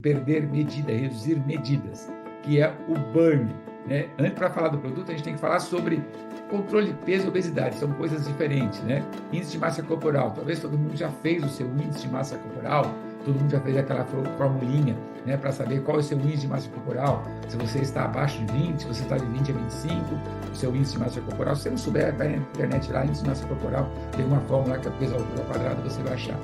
perder medida, reduzir medidas, que é o burn, né? Antes, para falar do produto, a gente tem que falar sobre controle de peso e obesidade, são coisas diferentes, né? Índice de massa corporal, talvez todo mundo já fez o seu índice de massa corporal, todo mundo já fez aquela formulinha, né, para saber qual é o seu índice de massa corporal, se você está abaixo de 20, se você está de 20 a 25, o seu índice de massa corporal. Se você não souber, vai na internet lá, índice de massa corporal, tem uma fórmula que é peso altura quadrada, você vai achar.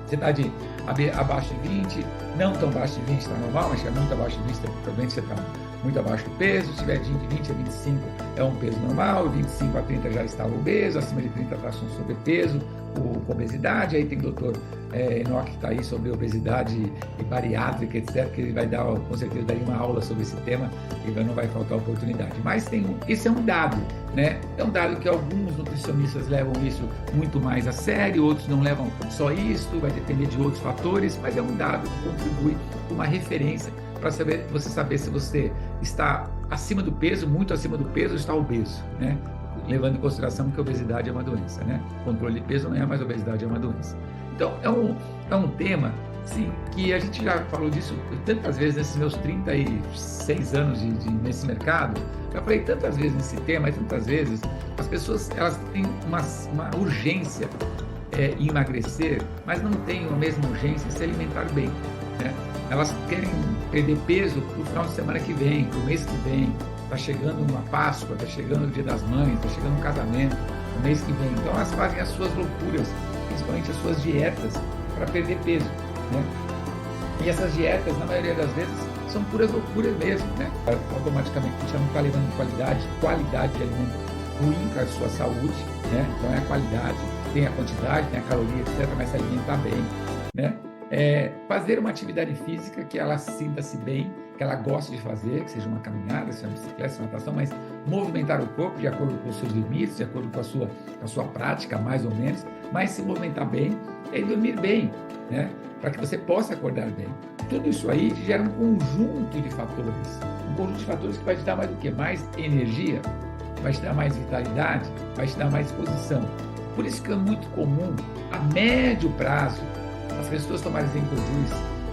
Você está abaixo de 20, não tão abaixo de 20 está normal, mas se é muito abaixo de 20, provavelmente você está muito abaixo do peso. Se tiver de 20 a 25 é um peso normal, 25 a 30 já está obeso, acima de 30 está com sobrepeso, com obesidade. Aí tem o doutor Enoch que está aí sobre obesidade e bariátrica, etc., que ele vai dar, com certeza, daria uma aula sobre esse tema e não vai faltar oportunidade. Mas esse é um dado, né? É um dado que alguns nutricionistas levam isso muito mais a sério, outros não levam só isso, vai depender de outros fatores, mas é um dado que contribui com uma referência para você saber se você está acima do peso, muito acima do peso, ou está obeso, né? Levando em consideração que a obesidade é uma doença, né? Controle de peso não é, mas a obesidade é uma doença. Então, é um tema, sim, que a gente já falou disso tantas vezes nesses meus 36 anos nesse mercado. Já falei tantas vezes nesse tema, e tantas vezes, as pessoas elas têm uma urgência em emagrecer, mas não têm a mesma urgência em se alimentar bem, né? Elas querem perder peso para o final de semana que vem, para o mês que vem. Está chegando uma Páscoa, está chegando o Dia das Mães, está chegando um casamento, no mês que vem. Então elas fazem as suas loucuras, principalmente as suas dietas, para perder peso, né? E essas dietas, na maioria das vezes, são puras loucuras mesmo, né? Automaticamente a gente já não está levando qualidade de alimento ruim para a sua saúde, né? Então é a qualidade, tem a quantidade, tem a caloria, etc., mas se alimentar bem, né? Fazer uma atividade física que ela sinta-se bem, que ela goste de fazer, que seja uma caminhada, seja uma bicicleta, seja uma natação, mas movimentar o corpo de acordo com os seus limites, de acordo com a sua prática, mais ou menos, mas se movimentar bem e dormir bem, né? Para que você possa acordar bem. Tudo isso aí gera um conjunto de fatores que vai te dar mais do que? Mais energia, vai te dar mais vitalidade, vai te dar mais disposição. Por isso que é muito comum, a médio prazo, as pessoas tomarem Zencoduz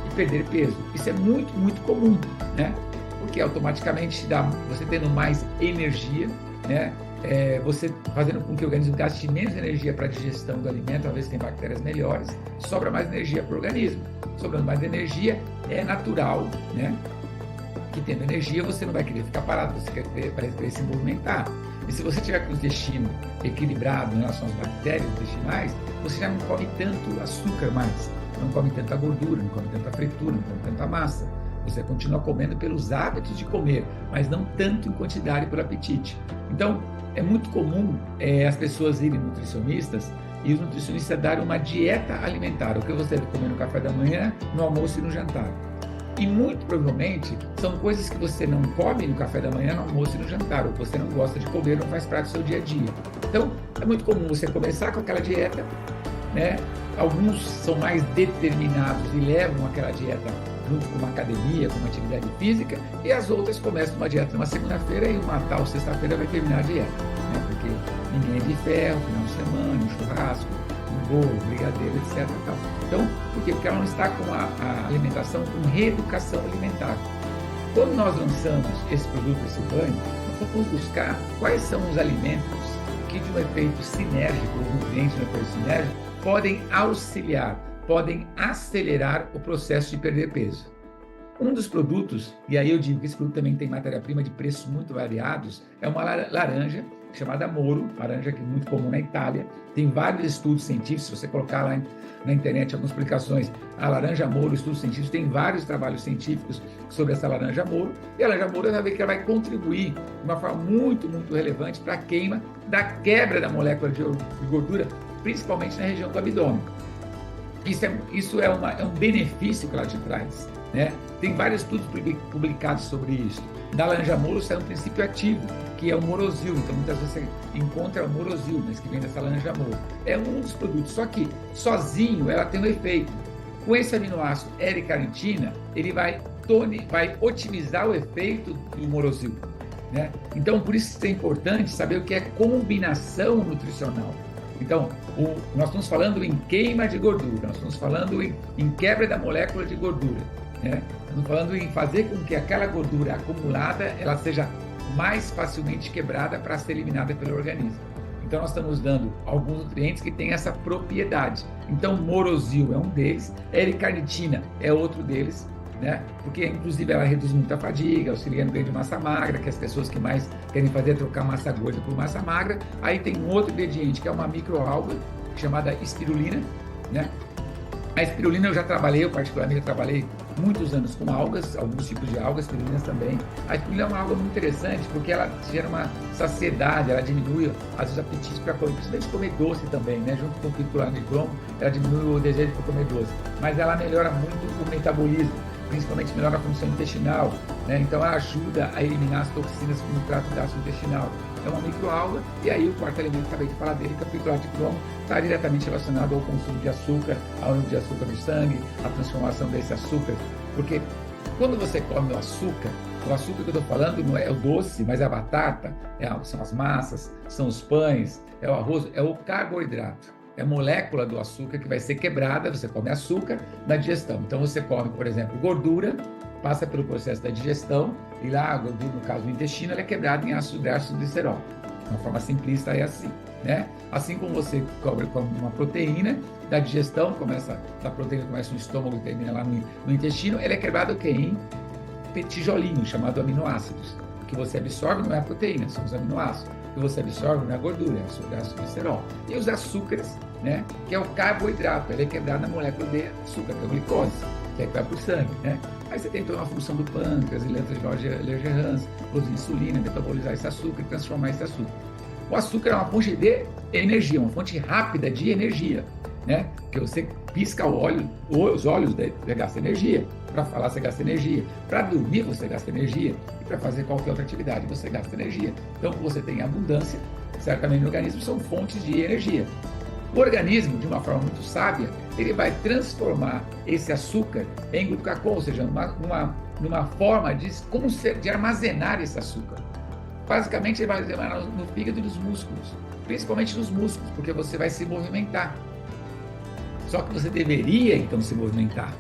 e perder peso. Isso é muito, muito comum, né? Porque automaticamente você tendo mais energia, né? Você fazendo com que o organismo gaste menos energia para a digestão do alimento, às vezes tem bactérias melhores, sobra mais energia para o organismo. Sobrando mais energia, é natural, né? Que tendo energia, você não vai querer ficar parado, você vai querer se movimentar. E se você tiver com o intestino equilibrado em relação às bactérias intestinais, você já não come tanto açúcar mais, não come tanta gordura, não come tanta fritura, não come tanta massa. Você continua comendo pelos hábitos de comer, mas não tanto em quantidade pelo apetite. Então, é muito comum as pessoas irem nutricionistas e os nutricionistas darem uma dieta alimentar, o que você deve comer no café da manhã, no almoço e no jantar. E muito provavelmente são coisas que você não come no café da manhã, no almoço e no jantar, ou que você não gosta de comer, não faz parte do seu dia a dia. Então, é muito comum você começar com aquela dieta, né? Alguns são mais determinados e levam aquela dieta junto com uma academia, com uma atividade física, e as outras começam uma dieta numa segunda-feira e uma tal sexta-feira vai terminar a dieta, né? Porque ninguém é de ferro, final de semana, um churrasco, um bolo, um brigadeiro, etc. Então, por quê? Porque ela não está com a alimentação, com reeducação alimentar. Quando nós lançamos esse produto, esse banho, nós vamos buscar quais são os alimentos que, de um efeito sinérgico, os nutrientes de um efeito sinérgico, podem auxiliar, podem acelerar o processo de perder peso. Um dos produtos, e aí eu digo que esse produto também tem matéria-prima de preços muito variados, é uma laranja chamada Moro, laranja que é muito comum na Itália. Tem vários estudos científicos, se você colocar lá na internet algumas explicações, a laranja Moro, estudos científicos, tem vários trabalhos científicos sobre essa laranja Moro, e a laranja Moro vai ver que ela vai contribuir de uma forma muito, muito relevante para a queima da quebra da molécula de gordura, principalmente na região do abdômen. Isso é um benefício que ela te traz, né? Tem vários estudos publicados sobre isso. Da laranja Moro sai um princípio ativo, que é o morosil. Então, muitas vezes você encontra o morosil, mas que vem dessa laranja Moro. É um dos produtos, só que sozinho ela tem um efeito. Com esse aminoácido L-carnitina, ele vai otimizar o efeito do morosil, né? Então, por isso é importante saber o que é combinação nutricional. Então, nós estamos falando em queima de gordura, nós estamos falando em quebra da molécula de gordura. né? Estamos falando em fazer com que aquela gordura acumulada ela seja mais facilmente quebrada para ser eliminada pelo organismo. Então, nós estamos dando alguns nutrientes que têm essa propriedade. Então, morosil é um deles, L-carnitina é outro deles, né? Porque, inclusive, ela reduz muito a fadiga, auxilia no ganho de massa magra, que as pessoas que mais querem fazer é trocar massa gorda por massa magra. Aí tem um outro ingrediente, que é uma microalga, chamada espirulina, né? A espirulina eu já trabalhei, eu particularmente trabalhei muitos anos com algas, alguns tipos de algas, espirulinas também. A espirulina é uma alga muito interessante porque ela gera uma saciedade, ela diminui às vezes o apetite para comer, principalmente comer doce também, né? Junto com o picolar de cromo, ela diminui o desejo de comer doce. Mas ela melhora muito o metabolismo, principalmente melhora a função intestinal, né? Então ela ajuda a eliminar as toxinas no trato gastrointestinal. É uma microalga, e aí o quarto elemento, acabei de falar dele, que é o picolar de cromo, está diretamente relacionado ao consumo de açúcar, ao nível de açúcar no sangue, a transformação desse açúcar. Porque quando você come o açúcar que eu estou falando não é o doce, mas é a batata, são as massas, são os pães, é o arroz, é o carboidrato. É a molécula do açúcar que vai ser quebrada, você come açúcar na digestão. Então você come, por exemplo, gordura, passa pelo processo da digestão, e lá a gordura, no caso do intestino, ela é quebrada em ácido graxo glicerol. De uma forma simplista é assim, né? Assim como você come uma proteína, da digestão, a proteína começa no estômago e termina lá no intestino, ela é quebrada em tijolinhos, chamados aminoácidos. O que você absorve não é a proteína, são os aminoácidos. O que você absorve não é a gordura, é o ácido graxo glicerol. E os açúcares, né? Que é o carboidrato, ele é quebrado na molécula de açúcar, que é a glicose, que é que vai para o sangue, né? Aí você tem toda uma função do pâncreas, Langerhans, produzir insulina, metabolizar esse açúcar e transformar esse açúcar. O açúcar é uma fonte de energia, uma fonte rápida de energia, né? Porque você pisca os olhos, você gasta energia. Para falar, você gasta energia. Para dormir, você gasta energia. E para fazer qualquer outra atividade, você gasta energia. Então, você tem abundância, certamente no organismo, são fontes de energia. O organismo, de uma forma muito sábia, ele vai transformar esse açúcar em glucagon, ou seja, numa forma de armazenar esse açúcar. Basicamente, ele vai armazenar no fígado e nos músculos, principalmente nos músculos, porque você vai se movimentar. Só que você deveria, então, se movimentar,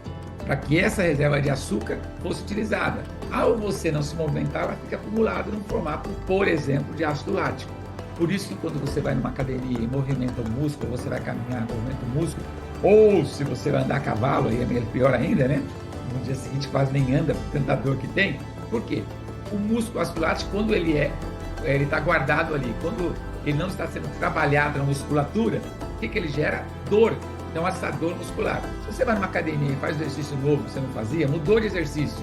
para que essa reserva de açúcar fosse utilizada. Ao você não se movimentar, ela fica acumulada no formato, por exemplo, de ácido lático. Por isso que quando você vai numa academia e movimenta o músculo, você vai caminhar, movimenta o músculo, ou se você vai andar a cavalo, aí é pior ainda, né? No dia seguinte quase nem anda, por tanta dor que tem. Por quê? O músculo ácido lático, quando ele está guardado ali, quando ele não está sendo trabalhado na musculatura, o que ele gera? Dor. Então, essa dor muscular. Se você vai numa academia e faz exercício novo que você não fazia, mudou de exercício,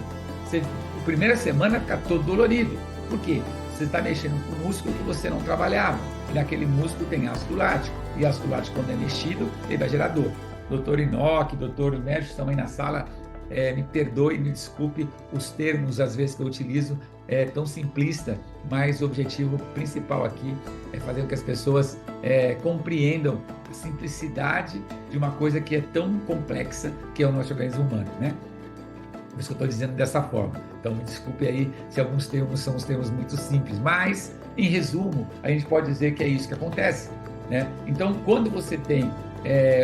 a primeira semana fica todo dolorido. Por quê? Você está mexendo com o músculo que você não trabalhava. E naquele músculo tem ácido lático. E ácido lático, quando é mexido, ele vai gerar dor. Doutor Inoc, doutor médico também na sala, me perdoe, me desculpe os termos, às vezes, que eu utilizo, tão simplista, mas o objetivo principal aqui é fazer com que as pessoas compreendam a simplicidade de uma coisa que é tão complexa, que é o nosso organismo humano, né? Por isso que eu estou dizendo dessa forma. Então, me desculpe aí se alguns termos são os termos muito simples, mas, em resumo, a gente pode dizer que é isso que acontece, né? Então, quando você tem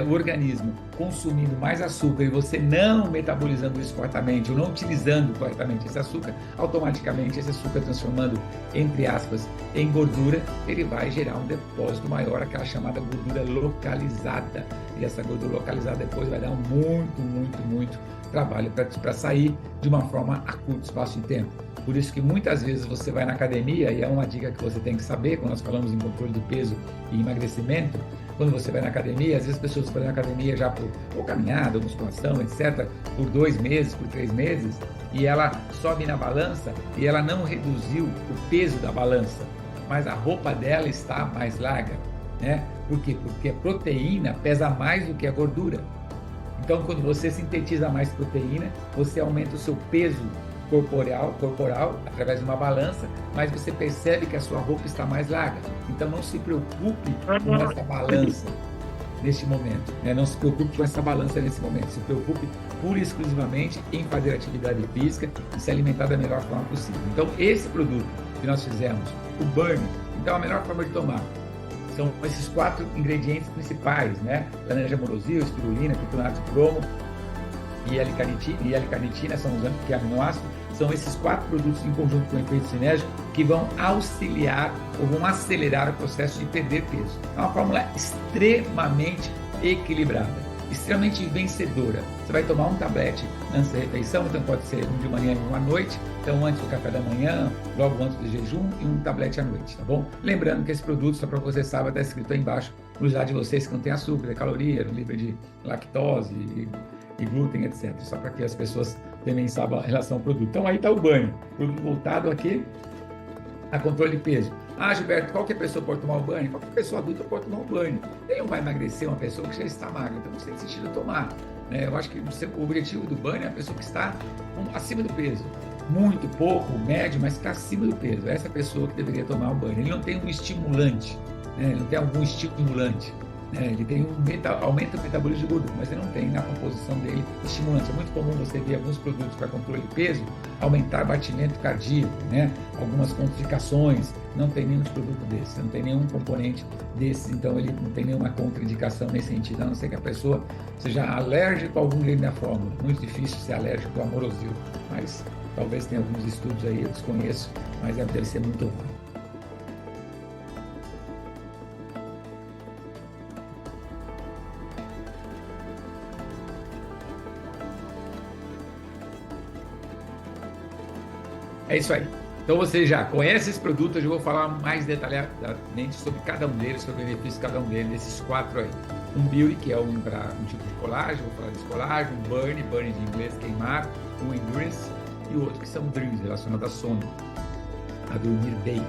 o organismo consumindo mais açúcar e você não metabolizando isso corretamente, ou não utilizando corretamente esse açúcar, automaticamente esse açúcar transformando, entre aspas, em gordura, ele vai gerar um depósito maior, aquela chamada gordura localizada. E essa gordura localizada depois vai dar muito trabalho para sair de uma forma a curto espaço de tempo. Por isso que muitas vezes você vai na academia, e é uma dica que você tem que saber, quando nós falamos em controle de peso e emagrecimento, quando você vai na academia, às vezes as pessoas vão na academia já por caminhada, musculação, etc., por 2 meses, por 3 meses, e ela sobe na balança e ela não reduziu o peso da balança, mas a roupa dela está mais larga, né? Por quê? Porque a proteína pesa mais do que a gordura. Então, quando você sintetiza mais proteína, você aumenta o seu peso corporal através de uma balança, mas você percebe que a sua roupa está mais larga. Então, não se preocupe com essa balança neste momento, né? Não se preocupe com essa balança nesse momento. Se preocupe pura e exclusivamente em fazer atividade física e se alimentar da melhor forma possível. Então, esse produto que nós fizemos, o Burn, então a melhor forma de tomar são esses 4 ingredientes principais, né? Laranja morosil, espirulina, piconato de cromo, e L-carnitina, são os aminoácidos, são esses 4 produtos em conjunto com efeito sinérgico que vão auxiliar ou vão acelerar o processo de perder peso. É uma fórmula extremamente equilibrada, extremamente vencedora. Você vai tomar um tablete antes da refeição, então pode ser um de manhã e um à noite, então antes do café da manhã, logo antes do jejum, e um tablete à noite, tá bom? Lembrando que esse produto, só para você saber, está escrito aí embaixo, no slide de vocês, que não tem açúcar, caloria, livre de lactose e glúten, etc. Só para que as pessoas também saibam a relação ao produto. Então aí está o banho, produto voltado aqui a controle de peso. Ah, Gilberto, qualquer pessoa pode tomar o banho? Qualquer pessoa adulta pode tomar o banho. Nem vai emagrecer uma pessoa que já está magra, então você tem sentido tomar. Eu acho que o objetivo do banho é a pessoa que está acima do peso. Muito, pouco, médio, mas está acima do peso. Essa pessoa que deveria tomar o banho. Ele não tem um estimulante, ele não tem algum estimulante. Ele tem aumenta o metabolismo de gordura, mas ele não tem na composição dele estimulante. É muito comum você ver alguns produtos para controle de peso aumentar batimento cardíaco, algumas contraindicações. Não tem nenhum produto desse, não tem nenhum componente desse, então ele não tem nenhuma contraindicação nesse sentido, a não ser que a pessoa seja alérgica a algum ingrediente da fórmula. Muito difícil ser alérgico ao amorosil, mas talvez tenha alguns estudos aí, eu desconheço, mas deve ser muito raro. É isso aí. Então você já conhece esse produto, eu já vou falar mais detalhadamente sobre cada um deles, sobre o benefício de cada um deles, desses 4 aí. Um Beauty, que é um tipo de colágeno, vou falar desse colágeno, um Burn de inglês, queimar, um Endurance, e o outro que são Dreams, relacionado a sono, a dormir bem.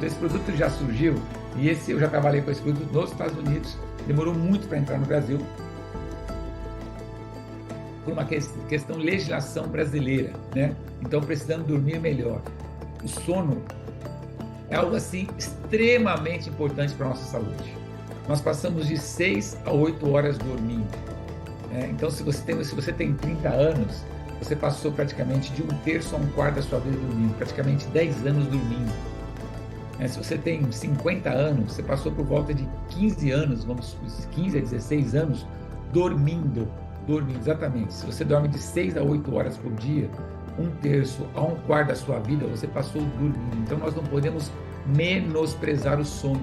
Esse produto já surgiu, e eu já trabalhei com esse produto nos Estados Unidos, demorou muito para entrar no Brasil, por uma questão de legislação brasileira, Então, precisando dormir melhor. O sono é algo assim extremamente importante para a nossa saúde. Nós passamos de 6 a 8 horas dormindo. Então, se você tem 30 anos, você passou praticamente de 1/3 a 1/4 da sua vida dormindo, praticamente 10 anos dormindo. Se você tem 50 anos, você passou por volta de 15 anos, 15 a 16 anos, dormindo, exatamente. Se você dorme de 6 a 8 horas por dia, 1/3 a 1/4 da sua vida, você passou dormindo. Então, nós não podemos menosprezar o sono.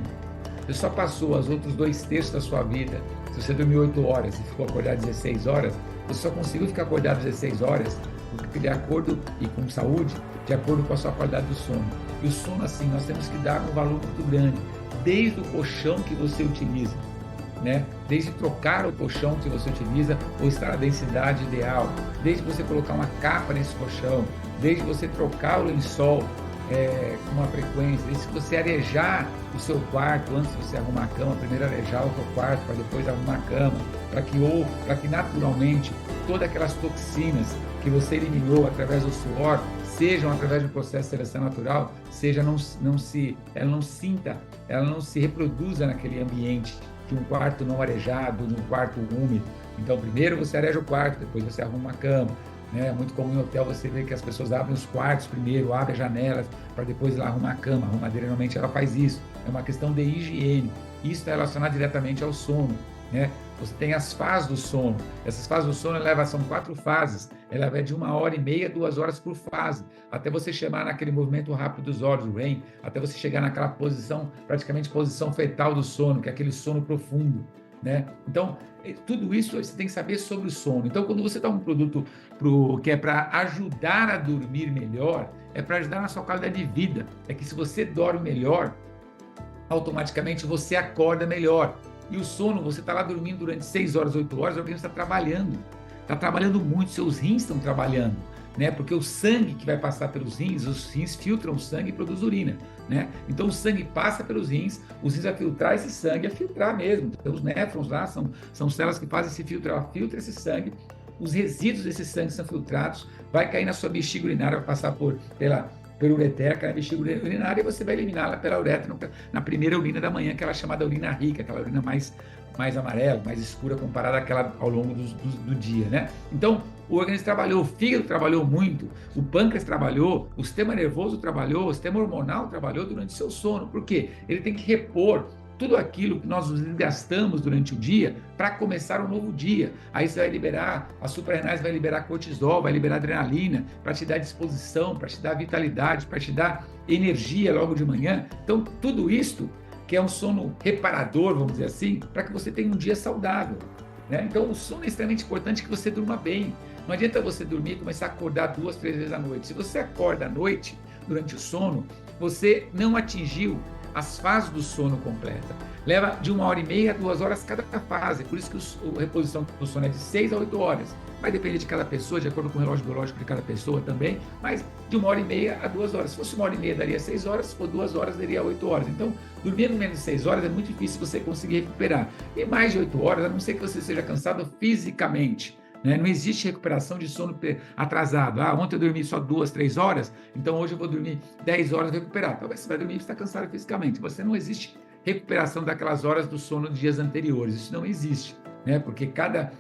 Você só passou os outros 2/3 da sua vida. Se você dormiu 8 horas e ficou acordado 16 horas, você só conseguiu ficar acordado 16 horas porque de acordo, e com saúde, de acordo com a sua qualidade do sono. E o sono, assim, nós temos que dar um valor muito grande, desde o colchão que você utiliza, Desde trocar o colchão que você utiliza ou estar na densidade ideal, desde você colocar uma capa nesse colchão, desde você trocar o lençol com uma frequência, desde você arejar o seu quarto antes de você arrumar a cama, primeiro arejar o seu quarto para depois arrumar a cama, para que naturalmente todas aquelas toxinas que você eliminou através do suor, sejam através do processo de seleção natural, ela não se reproduza naquele ambiente de um quarto não arejado, de um quarto úmido. Então, primeiro você areja o quarto, depois você arruma a cama. É muito comum em hotel você ver que as pessoas abrem os quartos primeiro, abrem as janelas, para depois ir lá arrumar a cama. A arrumadeira, normalmente, ela faz isso. É uma questão de higiene. Isso está relacionado diretamente ao sono. Você tem as fases do sono. Essas fases do sono são 4 fases. Ela vai de 1h30, 2 horas por fase, até você chegar naquele movimento rápido dos olhos, o REM, até você chegar naquela posição, praticamente posição fetal do sono, que é aquele sono profundo. Então, tudo isso você tem que saber sobre o sono. Então, quando você dá um produto que é para ajudar a dormir melhor, é para ajudar na sua qualidade de vida. É que se você dorme melhor, automaticamente você acorda melhor. E o sono, você está lá dormindo durante 6 horas, 8 horas, o organismo está trabalhando muito, seus rins estão trabalhando, porque o sangue que vai passar pelos rins, os rins filtram o sangue e produz urina, Então o sangue passa pelos rins, os rins vai filtrar esse sangue, filtrar mesmo. Então, os néfrons lá são células que fazem esse filtro, ela filtra esse sangue, os resíduos desse sangue são filtrados, vai cair na sua bexiga urinária, vai passar pela ureteca, na bexiga urinária, e você vai eliminá-la pela uretra na primeira urina da manhã, que ela é chamada urina rica, aquela urina mais amarela, mais escura comparada àquela ao longo do dia, Então, o organismo trabalhou, o fígado trabalhou muito, o pâncreas trabalhou, o sistema nervoso trabalhou, o sistema hormonal trabalhou durante o seu sono. Por quê? Ele tem que repor tudo aquilo que nós nos desgastamos durante o dia para começar um novo dia. Aí você vai liberar, a suprarrenais vai liberar cortisol, vai liberar adrenalina, para te dar disposição, para te dar vitalidade, para te dar energia logo de manhã. Então, tudo isso que é um sono reparador, vamos dizer assim, para que você tenha um dia saudável, né? Então, o sono é extremamente importante que você durma bem. Não adianta você dormir e começar a acordar 2, 3 vezes à noite. Se você acorda à noite, durante o sono, você não atingiu as fases do sono completa. Leva de 1h30 a 2 horas cada fase. Por isso que a reposição do sono é de 6 a 8 horas. Vai depender de cada pessoa, de acordo com o relógio biológico de cada pessoa também, mas de 1h30 a 2 horas. Se fosse 1h30, daria 6 horas, se for 2 horas, daria 8 horas. Então, dormindo menos de 6 horas é muito difícil você conseguir recuperar. E mais de 8 horas, a não ser que você seja cansado fisicamente, né? Não existe recuperação de sono atrasado. Ontem eu dormi só 2, 3 horas, então hoje eu vou dormir 10 horas e recuperar. Talvez você vai dormir e está cansado fisicamente. Você não existe recuperação daquelas horas do sono de dias anteriores. Isso não existe, né? Porque cada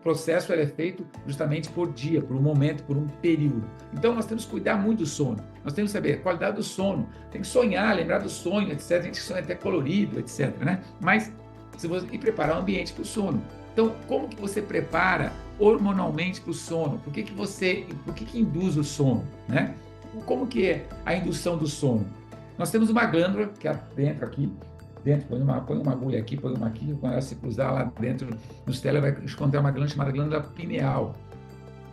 processo é feito justamente por dia, por um momento, por um período. Então, nós temos que cuidar muito do sono. Nós temos que saber a qualidade do sono. Tem que sonhar, lembrar do sonho, etc. A gente sonha até colorido, etc. Né? Mas, e preparar o ambiente para o sono. Então, como que você prepara hormonalmente para o sono? Por que induz o sono? Né? Como que é a indução do sono? Nós temos uma glândula, que é dentro aqui, põe uma agulha aqui, põe uma aqui, quando ela se cruzar lá dentro no cérebro, vai encontrar uma glândula chamada glândula pineal.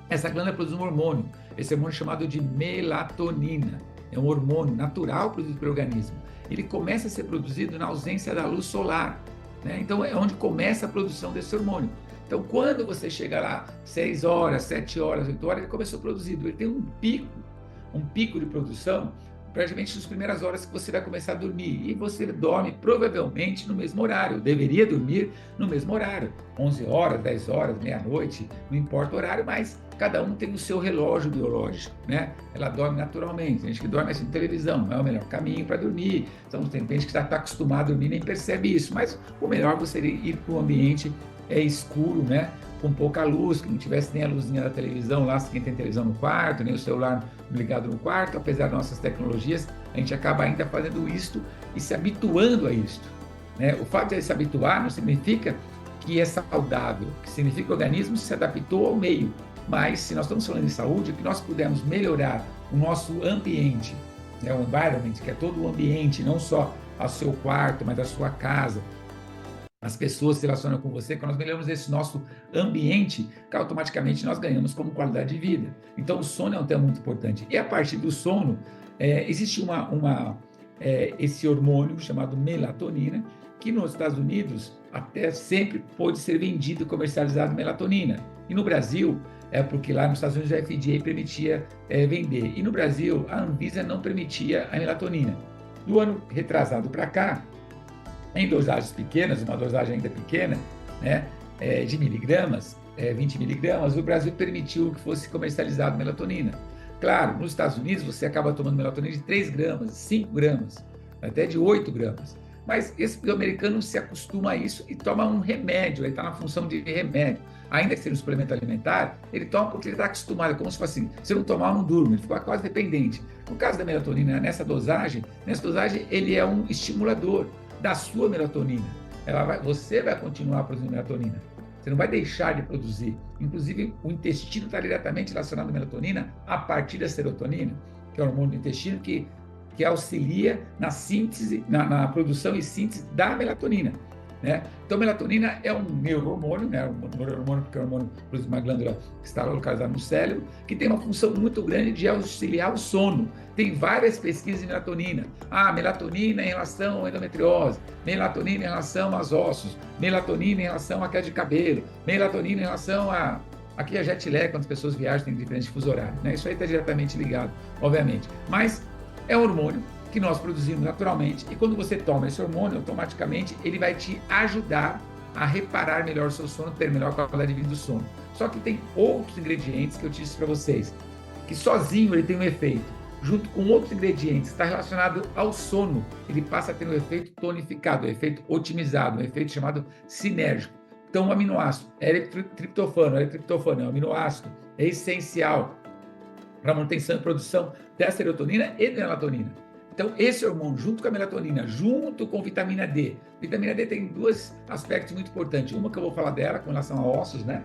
Essa glândula produz um hormônio, esse hormônio é chamado de melatonina, é um hormônio natural produzido pelo organismo. Ele começa a ser produzido na ausência da luz solar, né? Então é onde começa a produção desse hormônio. Então quando você chega lá, 6 horas, 7 horas, 8 horas, ele começou produzido, ele tem um pico de produção praticamente nas primeiras horas que você vai começar a dormir. E você dorme provavelmente no mesmo horário. Deveria dormir no mesmo horário. 11 horas, 10 horas, meia-noite, não importa o horário, mas cada um tem o seu relógio biológico, né? Ela dorme naturalmente. Tem gente que dorme assim, televisão, não é o melhor caminho para dormir. Então, tem gente que está acostumado a dormir e nem percebe isso. Mas o melhor você ir para um ambiente escuro, né? Com pouca luz, que não tivesse nem a luzinha da televisão lá, se quem tem televisão no quarto, nem o celular ligado no quarto. Apesar das nossas tecnologias, a gente acaba ainda fazendo isto e se habituando a isto, né? O fato de se habituar não significa que é saudável, que significa que o organismo se adaptou ao meio. Mas, se nós estamos falando de saúde, que nós pudermos melhorar o nosso ambiente, né? O environment, que é todo o ambiente, não só ao seu quarto, mas a sua casa, as pessoas se relacionam com você, quando nós melhoramos esse nosso ambiente, que automaticamente nós ganhamos como qualidade de vida. Então, o sono é um tema muito importante. E a partir do sono, existe esse hormônio chamado melatonina, que nos Estados Unidos até sempre pôde ser vendido e comercializado melatonina. E no Brasil, porque lá nos Estados Unidos a FDA permitia vender. E no Brasil, a Anvisa não permitia a melatonina. Do ano retrasado para cá, em dosagens pequenas, uma dosagem ainda pequena, né, de miligramas, 20 miligramas, o Brasil permitiu que fosse comercializado melatonina. Claro, nos Estados Unidos você acaba tomando melatonina de 3 gramas, 5 gramas, até de 8 gramas. Mas esse americano se acostuma a isso e toma um remédio, ele está na função de remédio. Ainda que seja um suplemento alimentar, ele toma porque ele está acostumado, como se fosse assim, se não tomar, não durmo, ele fica quase dependente. No caso da melatonina, nessa dosagem, ele é um estimulador da sua melatonina. Você vai continuar produzindo melatonina. Você não vai deixar de produzir. Inclusive, o intestino está diretamente relacionado à melatonina a partir da serotonina, que é o hormônio do intestino que auxilia na síntese, na produção e síntese da melatonina, né? Então, melatonina é um neurohormônio, né? Um neurohormônio porque é um hormônio produzido uma glândula que está localizada no cérebro, que tem uma função muito grande de auxiliar o sono. Tem várias pesquisas de melatonina. Melatonina em relação à endometriose, melatonina em relação aos ossos, melatonina em relação à queda de cabelo, melatonina em relação aqui a jet lag, quando as pessoas viajam, tem diferentes fuso horários, né? Isso aí está diretamente ligado, obviamente. Mas é um hormônio que nós produzimos naturalmente, e quando você toma esse hormônio, automaticamente ele vai te ajudar a reparar melhor o seu sono, ter melhor qualidade de vida do sono. Só que tem outros ingredientes que eu disse para vocês, que sozinho ele tem um efeito, junto com outros ingredientes, está relacionado ao sono, ele passa a ter um efeito tonificado, um efeito otimizado, um efeito chamado sinérgico. Então, o aminoácido, triptofano é um aminoácido, é essencial para a manutenção e produção da serotonina e da melatonina. Então, esse hormônio, junto com a melatonina, junto com vitamina D. Vitamina D tem dois aspectos muito importantes. Uma que eu vou falar dela com relação a ossos, né?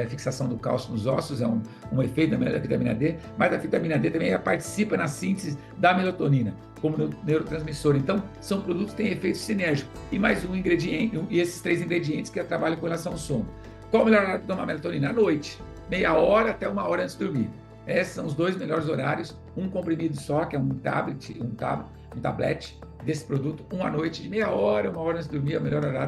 Fixação do cálcio nos ossos é um efeito da vitamina D, mas a vitamina D também participa na síntese da melatonina como neurotransmissor. Então, são produtos que têm efeito sinérgico. E mais um ingrediente, e esses 3 ingredientes que trabalham com relação ao sono. Qual o melhor horário para tomar melatonina? À noite, meia hora até 1 hora antes de dormir. Esses são os 2 melhores horários. Um comprimido só, que é um tablete desse produto, à noite, de meia hora, 1 hora antes de dormir, é o melhor horário.